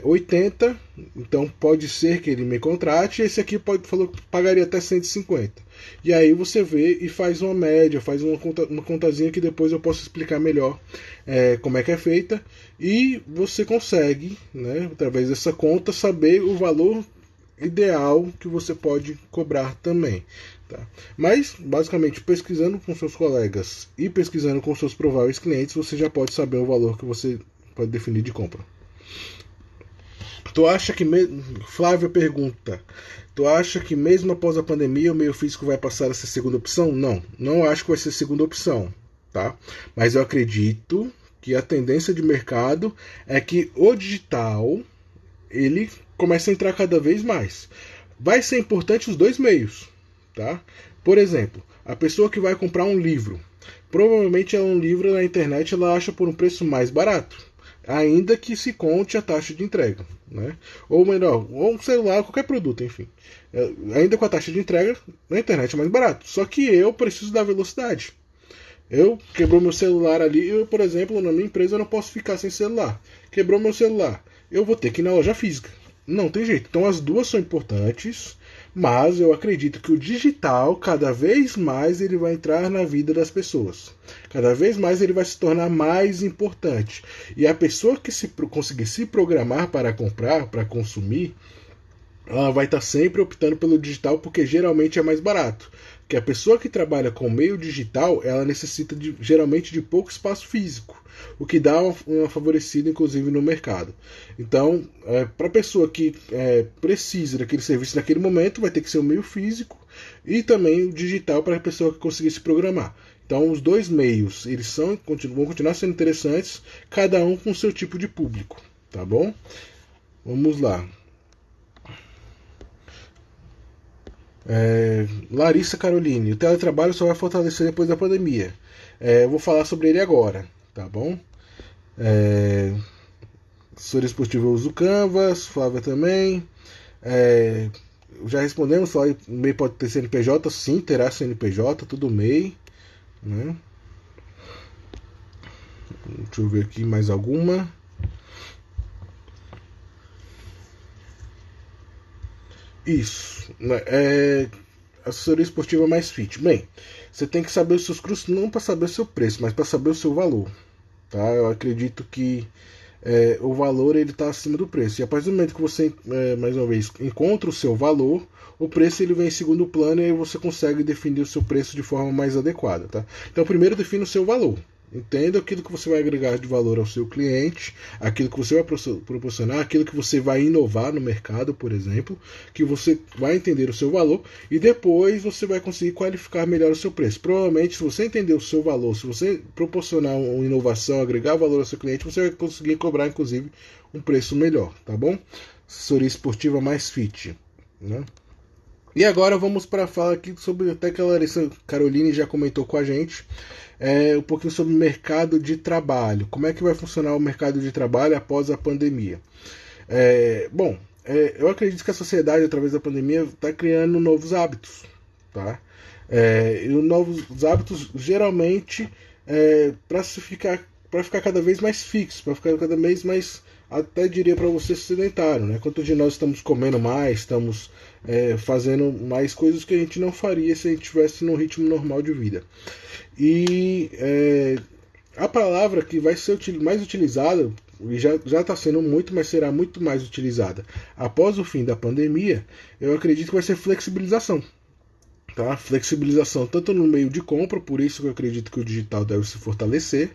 80, então pode ser que ele me contrate. Esse aqui falou que pagaria até 150. E aí você vê e faz uma média, faz uma contazinha que depois eu posso explicar melhor como é que é feita. E você consegue, né, através dessa conta, saber o valor ideal que você pode cobrar também. Tá? Mas, basicamente, pesquisando com seus colegas e pesquisando com seus prováveis clientes, você já pode saber o valor que você pode definir de compra. Tu acha que Flávia pergunta: tu acha que mesmo após a pandemia o meio físico vai passar a ser segunda opção? Não, não acho que vai ser segunda opção, tá? Mas eu acredito que a tendência de mercado é que o digital ele começa a entrar cada vez mais. Vai ser importante os dois meios, tá? Por exemplo, a pessoa que vai comprar um livro, provavelmente um livro na internet ela acha por um preço mais barato, ainda que se conte a taxa de entrega, né? Ou melhor, ou um celular, qualquer produto, enfim. Ainda com a taxa de entrega, na internet é mais barato. Só que eu preciso da velocidade. Eu quebrou meu celular ali, eu, por exemplo, na minha empresa eu não posso ficar sem celular. Quebrou meu celular, eu vou ter que ir na loja física. Não tem jeito. Então as duas são importantes, mas eu acredito que o digital, cada vez mais, ele vai entrar na vida das pessoas. Cada vez mais ele vai se tornar mais importante. E a pessoa que conseguir se programar para comprar, para consumir, ela vai estar sempre optando pelo digital porque geralmente é mais barato. Porque a pessoa que trabalha com meio digital, ela necessita geralmente de pouco espaço físico, o que dá uma favorecida inclusive no mercado. Então, para a pessoa que precisa daquele serviço naquele momento, vai ter que ser o meio físico e também o digital para a pessoa que conseguir se programar. Então, os dois meios eles vão continuar sendo interessantes, cada um com o seu tipo de público, tá bom? Vamos lá. Larissa Caroline, o teletrabalho só vai fortalecer depois da pandemia. Eu vou falar sobre ele agora, tá bom? Assessora esportiva eu uso Canvas, Flávia também. Já respondemos, o MEI pode ter CNPJ? Sim, terá CNPJ, tudo MEI. Né? Deixa eu ver aqui mais alguma. Isso. Assessoria esportiva mais fit. Bem, você tem que saber os seus custos não para saber o seu preço, mas para saber o seu valor. Tá? Eu acredito que o valor ele está acima do preço. E a partir do momento que você, mais uma vez, encontra o seu valor, o preço ele vem em segundo plano e aí você consegue definir o seu preço de forma mais adequada. Tá? Então, primeiro define o seu valor. Entenda aquilo que você vai agregar de valor ao seu cliente, aquilo que você vai proporcionar, aquilo que você vai inovar no mercado, por exemplo, que você vai entender o seu valor e depois você vai conseguir qualificar melhor o seu preço. Provavelmente, se você entender o seu valor, se você proporcionar uma inovação, agregar valor ao seu cliente, você vai conseguir cobrar, inclusive, um preço melhor, tá bom? Assessoria esportiva mais fit, né? E agora vamos para falar aqui sobre, até que a Larissa Caroline já comentou com a gente, um pouquinho sobre o mercado de trabalho. Como é que vai funcionar o mercado de trabalho após a pandemia? Eu acredito que a sociedade, através da pandemia, está criando novos hábitos. Tá? E os novos hábitos, geralmente, para ficar cada vez mais fixos, para ficar cada vez mais até diria para você sedentário, né? Quanto de nós estamos comendo mais, estamos fazendo mais coisas que a gente não faria se a gente estivesse num ritmo normal de vida. E a palavra que vai ser mais utilizada, e já está sendo muito, mas será muito mais utilizada após o fim da pandemia, eu acredito que vai ser flexibilização. Tá? Flexibilização tanto no meio de compra, por isso que eu acredito que o digital deve se fortalecer,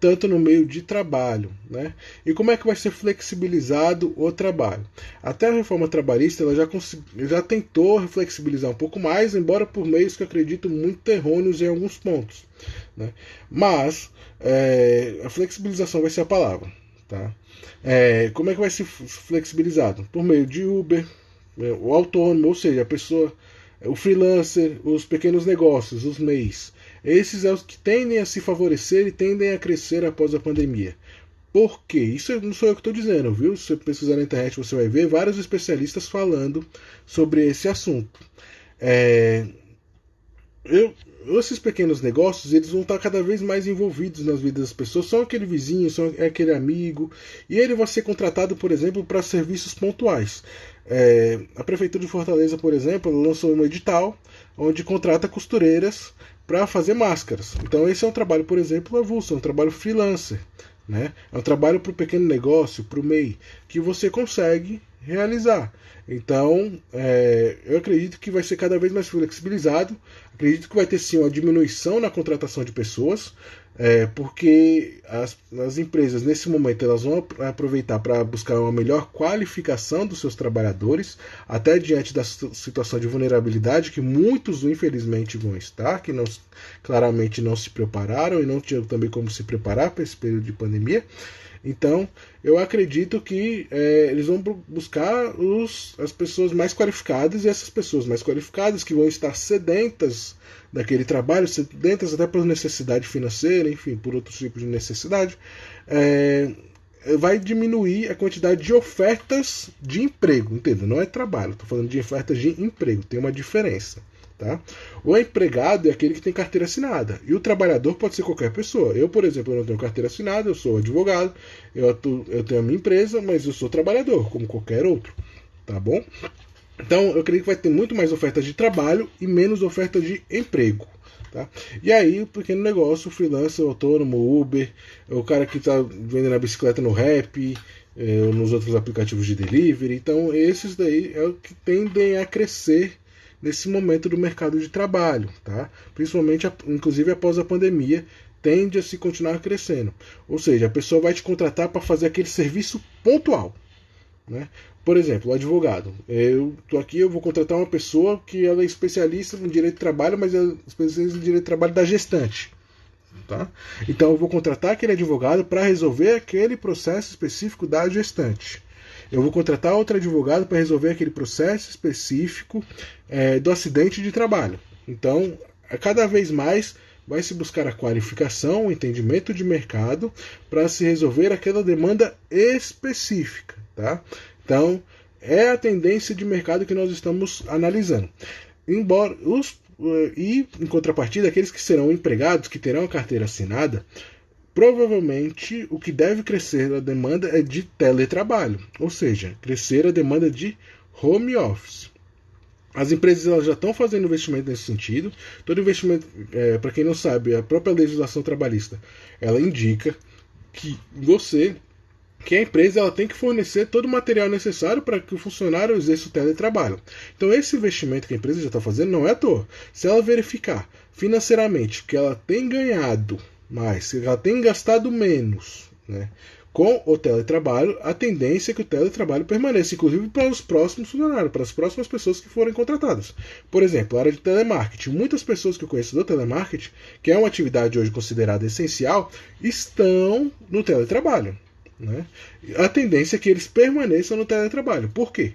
tanto no meio de trabalho. Né? E como é que vai ser flexibilizado o trabalho? Até a reforma trabalhista ela já tentou flexibilizar um pouco mais, embora por meios que eu acredito muito errôneos em alguns pontos. Né? Mas a flexibilização vai ser a palavra. Tá? Como é que vai ser flexibilizado? Por meio de Uber, o autônomo, ou seja, a pessoa, o freelancer, os pequenos negócios, os MEIs. Esses são os que tendem a se favorecer e tendem a crescer após a pandemia. Por quê? Isso não sou eu que estou dizendo, viu? Se você pesquisar na internet, você vai ver vários especialistas falando sobre esse assunto. Esses pequenos negócios eles vão estar cada vez mais envolvidos nas vidas das pessoas. São aquele vizinho, são aquele amigo, e ele vai ser contratado, por exemplo, para serviços pontuais. A Prefeitura de Fortaleza, por exemplo, lançou um edital onde contrata costureiras para fazer máscaras. Então esse é um trabalho, por exemplo, avulso, é um trabalho freelancer. Né? É um trabalho para o pequeno negócio, para o MEI, que você consegue realizar. Então, eu acredito que vai ser cada vez mais flexibilizado. Acredito que vai ter sim uma diminuição na contratação de pessoas, porque as empresas nesse momento elas vão aproveitar para buscar uma melhor qualificação dos seus trabalhadores, até diante da situação de vulnerabilidade que muitos infelizmente vão estar, que claramente não se prepararam e não tinham também como se preparar para esse período de pandemia. Então, eu acredito que eles vão buscar as pessoas mais qualificadas, e essas pessoas mais qualificadas que vão estar sedentas daquele trabalho, sedentas até por necessidade financeira, enfim, por outros tipos de necessidade, vai diminuir a quantidade de ofertas de emprego, entenda? Não é trabalho, estou falando de ofertas de emprego, tem uma diferença. Tá? O empregado é aquele que tem carteira assinada, e o trabalhador pode ser qualquer pessoa. Eu, por exemplo, não tenho carteira assinada, eu sou advogado, eu tenho a minha empresa, mas eu sou trabalhador, como qualquer outro. Tá bom? Então, eu creio que vai ter muito mais oferta de trabalho e menos oferta de emprego. Tá? E aí, o pequeno negócio, o freelancer, o autônomo, o Uber, o cara que está vendendo a bicicleta no Rap, ou nos outros aplicativos de delivery. Então, esses daí é o que tendem a crescer nesse momento do mercado de trabalho, tá? Principalmente, inclusive após a pandemia, tende a se continuar crescendo. Ou seja, a pessoa vai te contratar para fazer aquele serviço pontual. Né? Por exemplo, o advogado. Eu estou aqui, eu vou contratar uma pessoa que ela é especialista no direito de trabalho, mas é especialista no direito de trabalho da gestante. Tá? Então eu vou contratar aquele advogado para resolver aquele processo específico da gestante. Eu vou contratar outro advogado para resolver aquele processo específico do acidente de trabalho. Então, cada vez mais vai se buscar a qualificação, o entendimento de mercado para se resolver aquela demanda específica. Tá? Então, é a tendência de mercado que nós estamos analisando. Embora e, em contrapartida, aqueles que serão empregados, que terão a carteira assinada, provavelmente o que deve crescer a demanda é de teletrabalho, ou seja, crescer a demanda de home office. As empresas elas já estão fazendo investimento nesse sentido. Todo investimento, para quem não sabe, a própria legislação trabalhista, ela indica que a empresa ela tem que fornecer todo o material necessário para que o funcionário exerça o teletrabalho. Então esse investimento que a empresa já está fazendo não é à toa. Se ela verificar financeiramente que ela tem ganhado mais, se ela tem gastado menos, né, com o teletrabalho, a tendência é que o teletrabalho permaneça, inclusive para os próximos funcionários, para as próximas pessoas que forem contratadas. Por exemplo, a área de telemarketing. Muitas pessoas que eu conheço do telemarketing, que é uma atividade hoje considerada essencial, estão no teletrabalho. Né? A tendência é que eles permaneçam no teletrabalho. Por quê?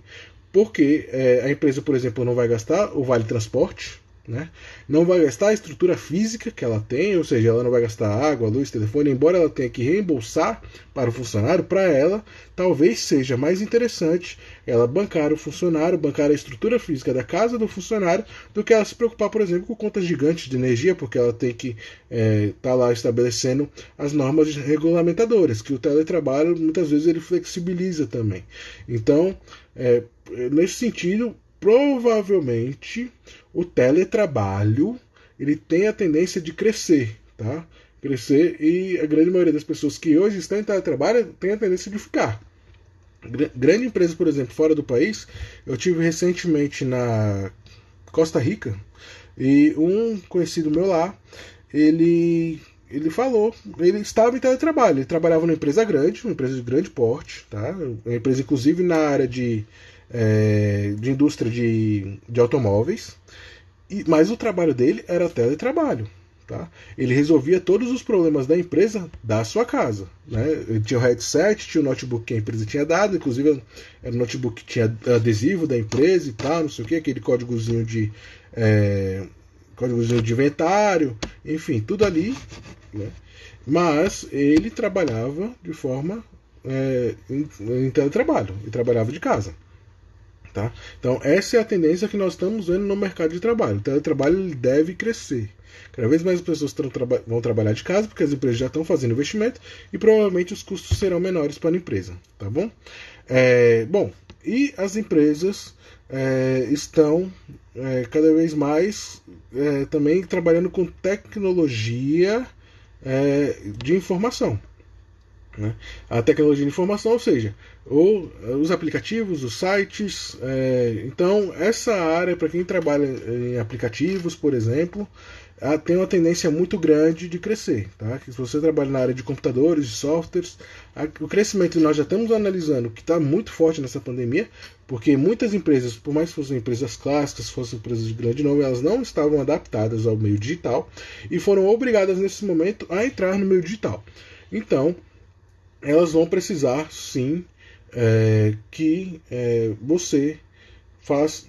Porque a empresa, por exemplo, não vai gastar o vale transporte, né? Não vai gastar a estrutura física que ela tem, ou seja, ela não vai gastar água, luz, telefone, embora ela tenha que reembolsar para o funcionário. Para ela, talvez seja mais interessante ela bancar o funcionário, bancar a estrutura física da casa do funcionário, do que ela se preocupar, por exemplo, com contas gigantes de energia, porque ela tem que estar lá estabelecendo as normas regulamentadoras, que o teletrabalho muitas vezes ele flexibiliza também. Então, nesse sentido, provavelmente o teletrabalho ele tem a tendência de crescer, tá? Crescer, e a grande maioria das pessoas que hoje estão em teletrabalho tem a tendência de ficar. Grande empresa, por exemplo, fora do país, eu tive recentemente na Costa Rica, e um conhecido meu lá, ele falou, ele estava em teletrabalho, ele trabalhava numa empresa grande, uma empresa de grande porte, tá? Uma empresa inclusive na área de indústria de automóveis, mas o trabalho dele era teletrabalho. Tá? Ele resolvia todos os problemas da empresa da sua casa. Né? Ele tinha o headset, tinha o notebook que a empresa tinha dado, inclusive era um notebook que tinha adesivo da empresa e tal, não sei o que, aquele códigozinho de inventário, enfim, tudo ali. Né? Mas ele trabalhava de forma em teletrabalho, ele trabalhava de casa. Tá? Então, essa é a tendência que nós estamos vendo no mercado de trabalho. O teletrabalho ele deve crescer. Cada vez mais as pessoas vão trabalhar de casa, porque as empresas já estão fazendo investimento e provavelmente os custos serão menores para a empresa. Tá bom? Bom, e as empresas estão cada vez mais também trabalhando com tecnologia de informação. Né? A tecnologia de informação, ou seja, os aplicativos, os sites. Então, essa área, para quem trabalha em aplicativos, por exemplo, tem uma tendência muito grande de crescer. Tá? Se você trabalha na área de computadores, de softwares, o crescimento nós já estamos analisando que está muito forte nessa pandemia, porque muitas empresas, por mais que fossem empresas clássicas, fossem empresas de grande nome, elas não estavam adaptadas ao meio digital e foram obrigadas nesse momento a entrar no meio digital. Então, elas vão precisar sim que você faça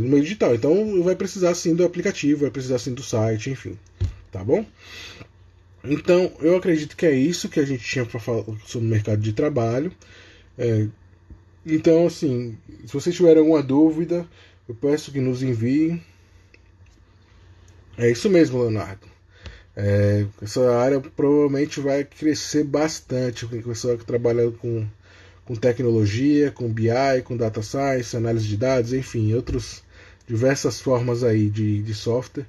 no meio digital. Então vai precisar sim do aplicativo, vai precisar sim do site, enfim. Tá bom? Então eu acredito que é isso que a gente tinha para falar sobre o mercado de trabalho. Então, assim, se vocês tiverem alguma dúvida, eu peço que nos enviem. É isso mesmo, Leonardo. Essa área provavelmente vai crescer bastante, com o pessoal que trabalha com tecnologia, com BI, com data science, análise de dados, enfim, outras diversas formas aí de software.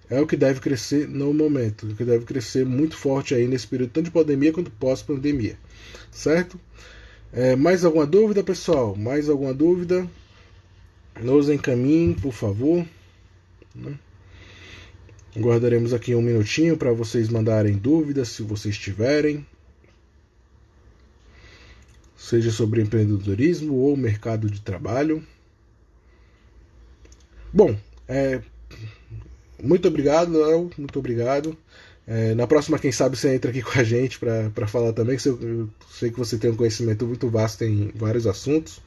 É o que deve crescer no momento, o que deve crescer muito forte aí nesse período, tanto de pandemia quanto pós-pandemia. Certo? Mais alguma dúvida, pessoal? Mais alguma dúvida? Nos encaminhem, por favor. Né? Guardaremos aqui um minutinho para vocês mandarem dúvidas, se vocês tiverem. Seja sobre empreendedorismo ou mercado de trabalho. Bom, muito obrigado, Léo. Muito obrigado. Na próxima, quem sabe, você entra aqui com a gente para falar também, que eu sei que você tem um conhecimento muito vasto em vários assuntos.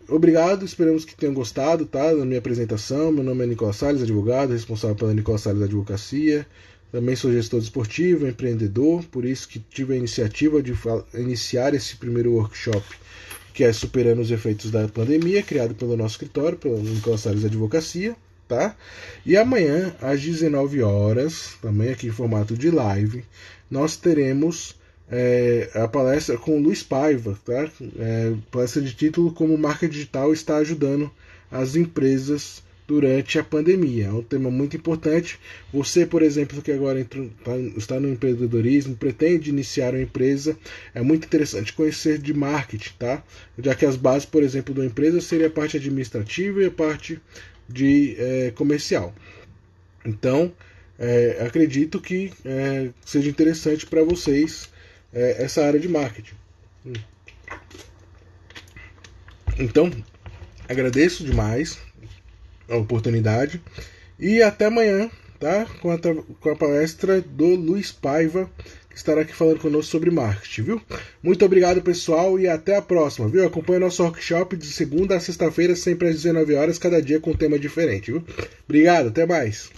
Obrigado, esperamos que tenham gostado, tá, da minha apresentação. Meu nome é Nicolas Salles, advogado, responsável pela Nicolas Salles Advocacia. Também sou gestor esportivo, empreendedor, por isso que tive a iniciativa de iniciar esse primeiro workshop, que é Superando os Efeitos da Pandemia, criado pelo nosso escritório, pela Nicolas Salles Advocacia. Tá? E amanhã, às 19 horas, também aqui em formato de live, nós teremos a palestra com o Luiz Paiva, tá? Palestra de título Como Marca Digital está ajudando as empresas durante a pandemia. É um tema muito importante. Você, por exemplo, que agora está no empreendedorismo, pretende iniciar uma empresa, é muito interessante conhecer de marketing, tá? Já que as bases, por exemplo, de uma empresa seria a parte administrativa e a parte de comercial. Então, acredito que seja interessante para vocês essa área de marketing. Então, agradeço demais a oportunidade e até amanhã tá? Com a palestra do Luiz Paiva, que estará aqui falando conosco sobre marketing, viu? Muito obrigado, pessoal, e até a próxima, viu? Acompanhe nosso workshop de segunda a sexta-feira, sempre às 19 horas, cada dia com um tema diferente, viu? Obrigado, até mais!